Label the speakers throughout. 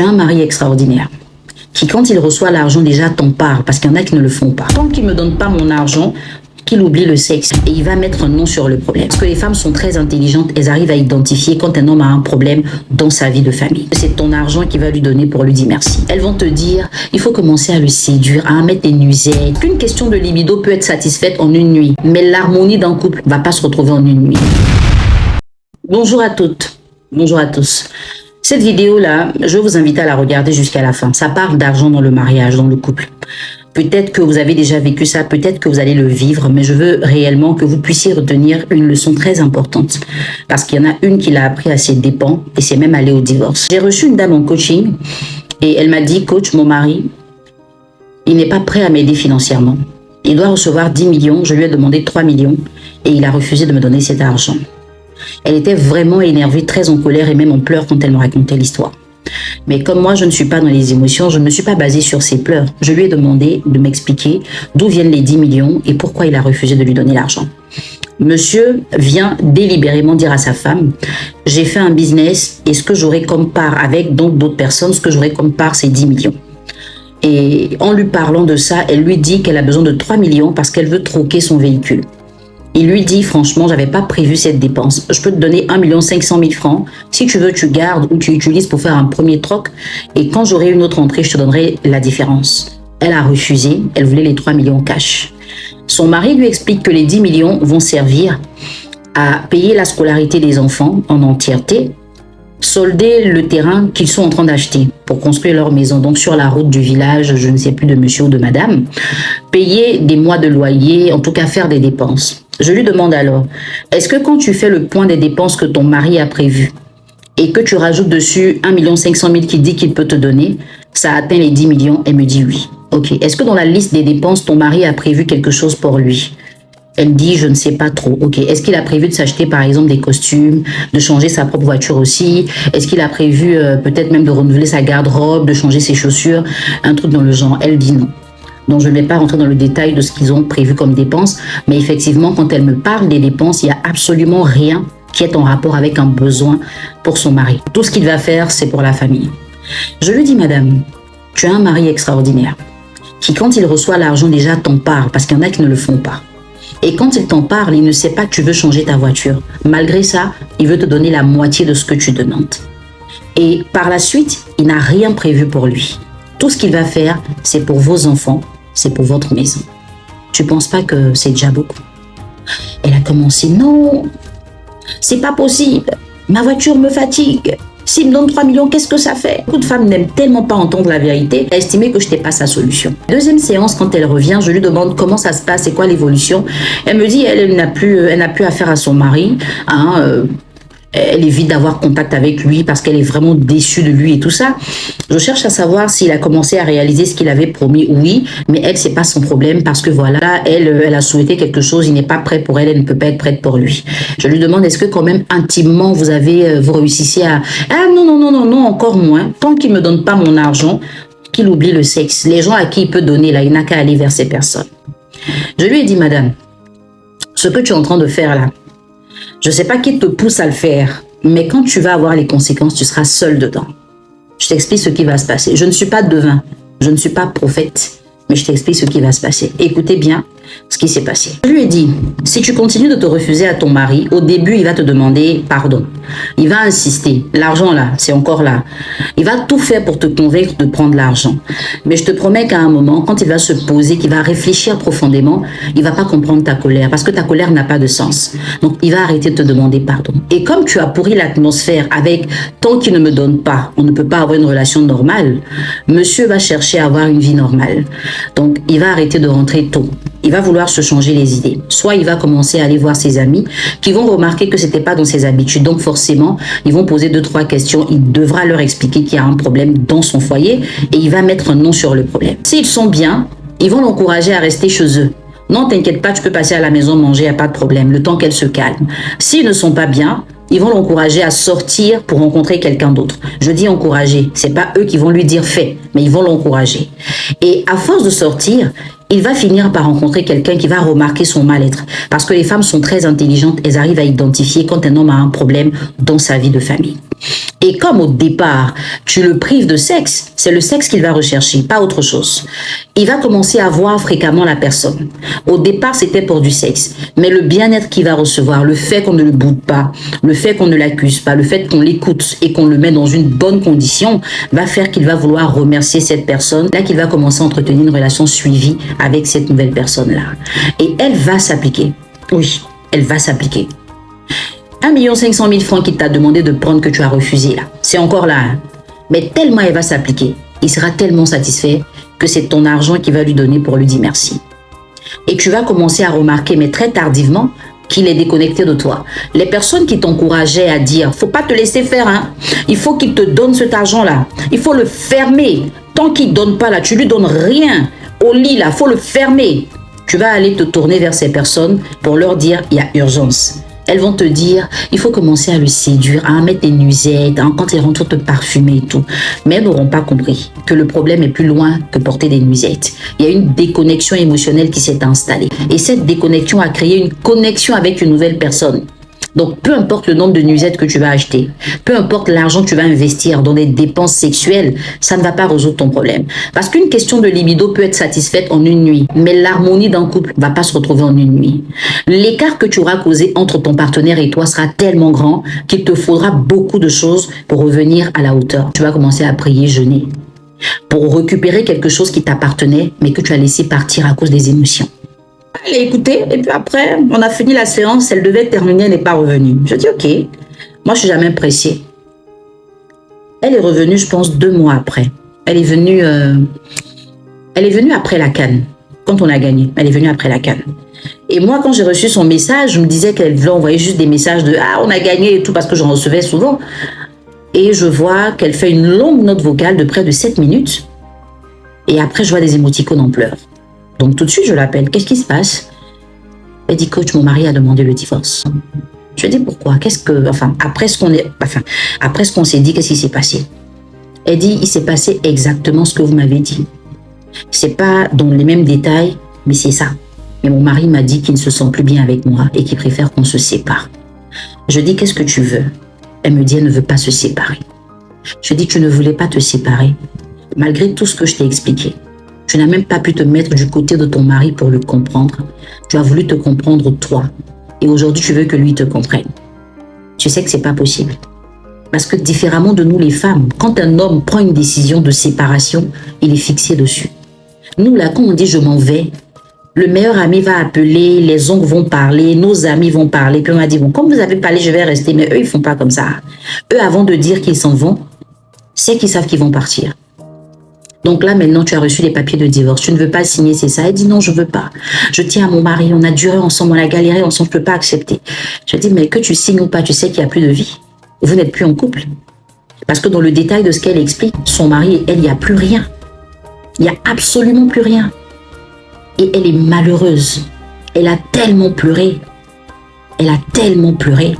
Speaker 1: Un mari extraordinaire qui, quand il reçoit l'argent, déjà t'en parle, parce qu'il y en a qui ne le font pas. Tant qu'il ne me donne pas mon argent, qu'il oublie le sexe et il va mettre un nom sur le problème. Parce que les femmes sont très intelligentes, elles arrivent à identifier quand un homme a un problème dans sa vie de famille. C'est ton argent qu'il va lui donner pour lui dire merci. Elles vont te dire, il faut commencer à le séduire, à mettre des nuisettes. Qu'une question de libido peut être satisfaite en une nuit, mais l'harmonie d'un couple ne va pas se retrouver en une nuit. Bonjour à toutes, bonjour à tous. Cette vidéo-là, je vais vous inviter à la regarder jusqu'à la fin. Ça parle d'argent dans le mariage, dans le couple. Peut-être que vous avez déjà vécu ça, peut-être que vous allez le vivre, mais je veux réellement que vous puissiez retenir une leçon très importante. Parce qu'il y en a une qui l'a appris à ses dépens et c'est même allé au divorce. J'ai reçu une dame en coaching et elle m'a dit, coach, mon mari, il n'est pas prêt à m'aider financièrement. Il doit recevoir 10 millions, je lui ai demandé 3 millions et il a refusé de me donner cet argent. Elle était vraiment énervée, très en colère et même en pleurs quand elle me racontait l'histoire. Mais comme moi, je ne suis pas dans les émotions, je ne me suis pas basée sur ses pleurs. Je lui ai demandé de m'expliquer d'où viennent les 10 millions et pourquoi il a refusé de lui donner l'argent. Monsieur vient délibérément dire à sa femme, j'ai fait un business et ce que j'aurai comme part avec donc d'autres personnes, ce que j'aurai comme part, c'est 10 millions. Et en lui parlant de ça, elle lui dit qu'elle a besoin de 3 millions parce qu'elle veut troquer son véhicule. Il lui dit, franchement, j'avais pas prévu cette dépense. Je peux te donner 1 500 000 francs. Si tu veux, tu gardes ou tu utilises pour faire un premier troc. Et quand j'aurai une autre entrée, je te donnerai la différence. Elle a refusé. Elle voulait les 3 millions cash. Son mari lui explique que les 10 millions vont servir à payer la scolarité des enfants en entièreté, solder le terrain qu'ils sont en train d'acheter pour construire leur maison, donc sur la route du village, je ne sais plus de monsieur ou de madame, payer des mois de loyer, en tout cas faire des dépenses. Je lui demande alors, est-ce que quand tu fais le point des dépenses que ton mari a prévues et que tu rajoutes dessus 1 500 000 qu'il dit qu'il peut te donner, ça atteint les 10 millions? Elle me dit oui. Ok. Est-ce que dans la liste des dépenses, ton mari a prévu quelque chose pour lui? Elle dit, je ne sais pas trop. Ok. Est-ce qu'il a prévu de s'acheter, par exemple, des costumes, de changer sa propre voiture aussi? Est-ce qu'il a prévu peut-être même de renouveler sa garde-robe, de changer ses chaussures? Un truc dans le genre. Elle dit non. Donc, je ne vais pas rentrer dans le détail de ce qu'ils ont prévu comme dépenses. Mais effectivement, quand elle me parle des dépenses, il n'y a absolument rien qui est en rapport avec un besoin pour son mari. Tout ce qu'il va faire, c'est pour la famille. Je lui dis, madame, tu as un mari extraordinaire qui, quand il reçoit l'argent, déjà t'en parle parce qu'il y en a qui ne le font pas. Et quand il t'en parle, il ne sait pas que tu veux changer ta voiture. Malgré ça, il veut te donner la moitié de ce que tu demandes. Et par la suite, il n'a rien prévu pour lui. Tout ce qu'il va faire, c'est pour vos enfants, c'est pour votre maison. Tu ne penses pas que c'est déjà beaucoup? Elle a commencé, non, c'est pas possible. Ma voiture me fatigue. S'il me donne 3 millions, qu'est-ce que ça fait? Beaucoup de femmes n'aiment tellement pas entendre la vérité, elle a estimé que je n'étais pas sa solution. Deuxième séance, quand elle revient, je lui demande comment ça se passe, c'est quoi l'évolution. Elle me dit, elle n'a plus affaire à son mari. Elle évite d'avoir contact avec lui parce qu'elle est vraiment déçue de lui et tout ça. Je cherche à savoir s'il a commencé à réaliser ce qu'il avait promis. Oui, mais elle, c'est pas son problème parce que voilà, elle a souhaité quelque chose, il n'est pas prêt pour elle, elle ne peut pas être prête pour lui. Je lui demande, est-ce que quand même intimement vous réussissez à... Ah non, encore moins. Tant qu'il me donne pas mon argent, qu'il oublie le sexe. Les gens à qui il peut donner, là, il n'a qu'à aller vers ces personnes. Je lui ai dit, madame, ce que tu es en train de faire là, je ne sais pas qui te pousse à le faire, mais quand tu vas avoir les conséquences, tu seras seul dedans. Je t'explique ce qui va se passer. Je ne suis pas devin, je ne suis pas prophète, mais je t'explique ce qui va se passer. Écoutez bien ce qui s'est passé. Je lui ai dit, si tu continues de te refuser à ton mari, au début, il va te demander pardon. Il va insister. L'argent là, c'est encore là. Il va tout faire pour te convaincre de prendre l'argent. Mais je te promets qu'à un moment, quand il va se poser, qu'il va réfléchir profondément, il va pas comprendre ta colère parce que ta colère n'a pas de sens. Donc, il va arrêter de te demander pardon. Et comme tu as pourri l'atmosphère avec tant qu'il ne me donne pas, on ne peut pas avoir une relation normale, monsieur va chercher à avoir une vie normale. Donc, il va arrêter de rentrer tôt. Il va vouloir se changer les idées. Soit il va commencer à aller voir ses amis qui vont remarquer que c'était pas dans ses habitudes. Donc forcément, ils vont poser 2-3 questions. Il devra leur expliquer qu'il y a un problème dans son foyer et il va mettre un nom sur le problème. S'ils sont bien, ils vont l'encourager à rester chez eux. Non, t'inquiète pas, tu peux passer à la maison manger, il n'y a pas de problème, le temps qu'elle se calme. S'ils ne sont pas bien, ils vont l'encourager à sortir pour rencontrer quelqu'un d'autre. Je dis encourager, c'est pas eux qui vont lui dire fait, mais ils vont l'encourager. Et à force de sortir, il va finir par rencontrer quelqu'un qui va remarquer son mal-être. Parce que les femmes sont très intelligentes, elles arrivent à identifier quand un homme a un problème dans sa vie de famille. Et comme au départ, tu le prives de sexe, c'est le sexe qu'il va rechercher, pas autre chose. Il va commencer à voir fréquemment la personne. Au départ, c'était pour du sexe. Mais le bien-être qu'il va recevoir, le fait qu'on ne le boude pas, le fait qu'on ne l'accuse pas, le fait qu'on l'écoute et qu'on le met dans une bonne condition, va faire qu'il va vouloir remercier cette personne. Là qu'il va commencer à entretenir une relation suivie avec cette nouvelle personne-là. Et elle va s'appliquer. Oui, elle va s'appliquer. 1 500 000 francs qu'il t'a demandé de prendre que tu as refusé là. C'est encore là. Hein? Mais tellement elle va s'appliquer. Il sera tellement satisfait que c'est ton argent qui va lui donner pour lui dire merci. Et tu vas commencer à remarquer, mais très tardivement, qu'il est déconnecté de toi. Les personnes qui t'encourageaient à dire, faut pas te laisser faire, hein. Il faut qu'il te donne cet argent-là. Il faut le fermer. Tant qu'il donne pas là, tu lui donnes rien. Au lit là, faut le fermer. Tu vas aller te tourner vers ces personnes pour leur dire, il y a urgence. Elles vont te dire, il faut commencer à le séduire, à mettre des nuisettes, hein, quand elles rentrent te parfumer et tout. Mais elles n'auront pas compris que le problème est plus loin que porter des nuisettes. Il y a une déconnexion émotionnelle qui s'est installée. Et cette déconnexion a créé une connexion avec une nouvelle personne. Donc, peu importe le nombre de nuisettes que tu vas acheter, peu importe l'argent que tu vas investir dans des dépenses sexuelles, ça ne va pas résoudre ton problème. Parce qu'une question de libido peut être satisfaite en une nuit, mais l'harmonie d'un couple ne va pas se retrouver en une nuit. L'écart que tu auras causé entre ton partenaire et toi sera tellement grand qu'il te faudra beaucoup de choses pour revenir à la hauteur. Tu vas commencer à prier, jeûner, pour récupérer quelque chose qui t'appartenait, mais que tu as laissé partir à cause des émotions. Elle a écouté, et puis après, on a fini la séance, elle devait terminer, elle n'est pas revenue. Je dis, ok, moi je suis jamais pressée. Elle est revenue, je pense, 2 mois après. Elle est venue après la CAN, quand on a gagné. Elle est venue après la CAN. Et moi, quand j'ai reçu son message, je me disais qu'elle voulait envoyer juste des messages de « Ah, on a gagné » et tout, parce que j'en recevais souvent. Et je vois qu'elle fait une longue note vocale de près de 7 minutes. Et après, je vois des émoticônes en pleurs. Donc tout de suite, je l'appelle. Qu'est-ce qui se passe? Elle dit, coach, mon mari a demandé le divorce. Je lui dis, pourquoi? Après ce qu'on s'est dit, qu'est-ce qui s'est passé? Elle dit, il s'est passé exactement ce que vous m'avez dit. C'est pas dans les mêmes détails, mais c'est ça. Mais mon mari m'a dit qu'il ne se sent plus bien avec moi et qu'il préfère qu'on se sépare. Je dis, qu'est-ce que tu veux? Elle me dit, elle ne veut pas se séparer. Je dis, tu ne voulais pas te séparer, malgré tout ce que je t'ai expliqué. Tu n'as même pas pu te mettre du côté de ton mari pour le comprendre. Tu as voulu te comprendre toi. Et aujourd'hui, tu veux que lui te comprenne. Tu sais que c'est pas possible. Parce que différemment de nous les femmes, quand un homme prend une décision de séparation, il est fixé dessus. Nous là, quand on dit je m'en vais, le meilleur ami va appeler, les oncles vont parler, nos amis vont parler. Puis on a dit, bon, comme vous avez parlé, je vais rester. Mais eux, ils font pas comme ça. Eux, avant de dire qu'ils s'en vont, c'est qu'ils savent qu'ils vont partir. Donc là, maintenant, tu as reçu les papiers de divorce. Tu ne veux pas signer, c'est ça. Elle dit non, je veux pas. Je tiens à mon mari. On a duré ensemble, on a galéré ensemble. Je peux pas accepter. Je dis, mais que tu signes ou pas, tu sais qu'il n'y a plus de vie. Vous n'êtes plus en couple. Parce que dans le détail de ce qu'elle explique, son mari et elle, il n'y a plus rien. Il n'y a absolument plus rien. Et elle est malheureuse. Elle a tellement pleuré. Elle a tellement pleuré.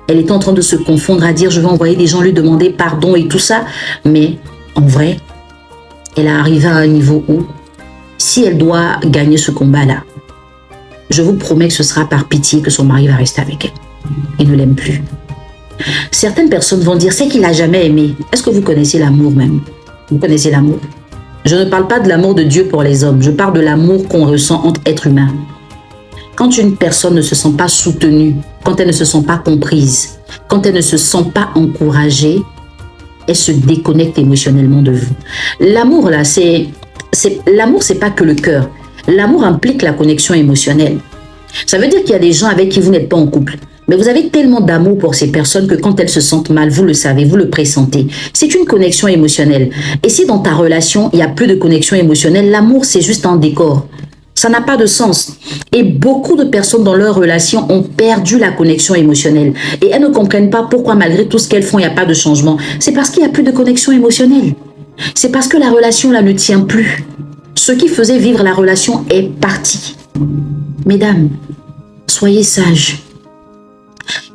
Speaker 1: Elle est en train de se confondre à dire, je vais envoyer des gens lui demander pardon et tout ça. Mais en vrai, elle est arrivée à un niveau où, si elle doit gagner ce combat-là, je vous promets que ce sera par pitié que son mari va rester avec elle. Il ne l'aime plus. Certaines personnes vont dire, c'est qu'il n'a jamais aimé. Est-ce que vous connaissez l'amour même? Vous connaissez l'amour? Je ne parle pas de l'amour de Dieu pour les hommes. Je parle de l'amour qu'on ressent entre êtres humains. Quand une personne ne se sent pas soutenue, quand elle ne se sent pas comprise, quand elle ne se sent pas encouragée, elle se déconnecte émotionnellement de vous. L'amour, là, l'amour, c'est pas que le cœur. L'amour implique la connexion émotionnelle. Ça veut dire qu'il y a des gens avec qui vous n'êtes pas en couple. Mais vous avez tellement d'amour pour ces personnes que quand elles se sentent mal, vous le savez, vous le pressentez. C'est une connexion émotionnelle. Et si dans ta relation, il n'y a plus de connexion émotionnelle, l'amour, c'est juste un décor. Ça n'a pas de sens. Et beaucoup de personnes dans leur relation ont perdu la connexion émotionnelle. Et elles ne comprennent pas pourquoi malgré tout ce qu'elles font, il n'y a pas de changement. C'est parce qu'il n'y a plus de connexion émotionnelle. C'est parce que la relation là ne tient plus. Ce qui faisait vivre la relation est parti. Mesdames, soyez sages.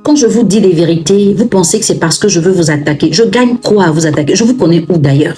Speaker 1: Quand je vous dis des vérités, vous pensez que c'est parce que je veux vous attaquer. Je gagne quoi à vous attaquer? Je vous connais où d'ailleurs?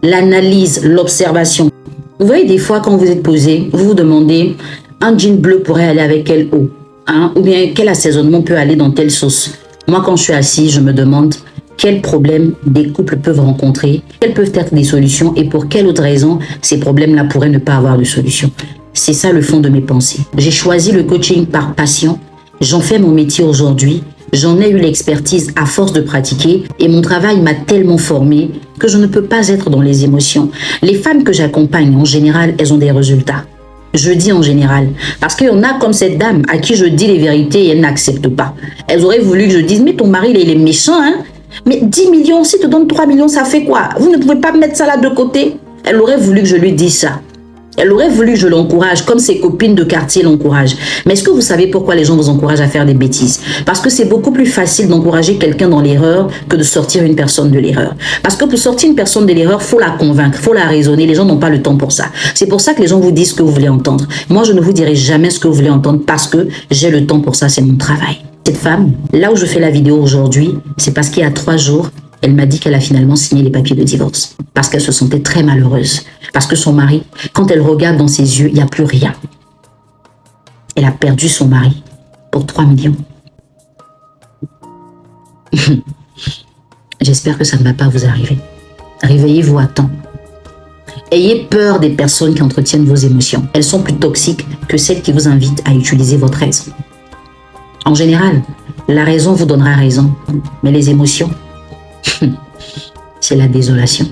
Speaker 1: L'analyse, l'observation. Vous voyez, des fois, quand vous êtes posé, vous vous demandez, un jean bleu pourrait aller avec quelle eau, hein? Ou bien quel assaisonnement peut aller dans telle sauce. Moi, quand je suis assise, je me demande quels problèmes des couples peuvent rencontrer, quelles peuvent être des solutions et pour quelle autre raison ces problèmes-là pourraient ne pas avoir de solution. C'est ça le fond de mes pensées. J'ai choisi le coaching par passion. J'en fais mon métier aujourd'hui. J'en ai eu l'expertise à force de pratiquer et mon travail m'a tellement formée que je ne peux pas être dans les émotions. Les femmes que j'accompagne, en général, elles ont des résultats. Je dis en général, parce qu'il y en a comme cette dame à qui je dis les vérités et elle n'accepte pas. Elles auraient voulu que je dise, mais ton mari, il est méchant, hein? Mais 10 millions, si tu donnes 3 millions, ça fait quoi? Vous ne pouvez pas mettre ça là de côté? Elle aurait voulu que je lui dise ça. Elle aurait voulu que je l'encourage, comme ses copines de quartier l'encouragent. Mais est-ce que vous savez pourquoi les gens vous encouragent à faire des bêtises? Parce que c'est beaucoup plus facile d'encourager quelqu'un dans l'erreur que de sortir une personne de l'erreur. Parce que pour sortir une personne de l'erreur, il faut la convaincre, il faut la raisonner. Les gens n'ont pas le temps pour ça. C'est pour ça que les gens vous disent ce que vous voulez entendre. Moi, je ne vous dirai jamais ce que vous voulez entendre parce que j'ai le temps pour ça, c'est mon travail. Cette femme, là où je fais la vidéo aujourd'hui, c'est parce qu'il y a 3 jours, elle m'a dit qu'elle a finalement signé les papiers de divorce parce qu'elle se sentait très malheureuse. Parce que son mari, quand elle regarde dans ses yeux, il n'y a plus rien. Elle a perdu son mari pour 3 millions. J'espère que ça ne va pas vous arriver. Réveillez-vous à temps. Ayez peur des personnes qui entretiennent vos émotions. Elles sont plus toxiques que celles qui vous invitent à utiliser votre raison. En général, la raison vous donnera raison, mais les émotions, c'est la désolation.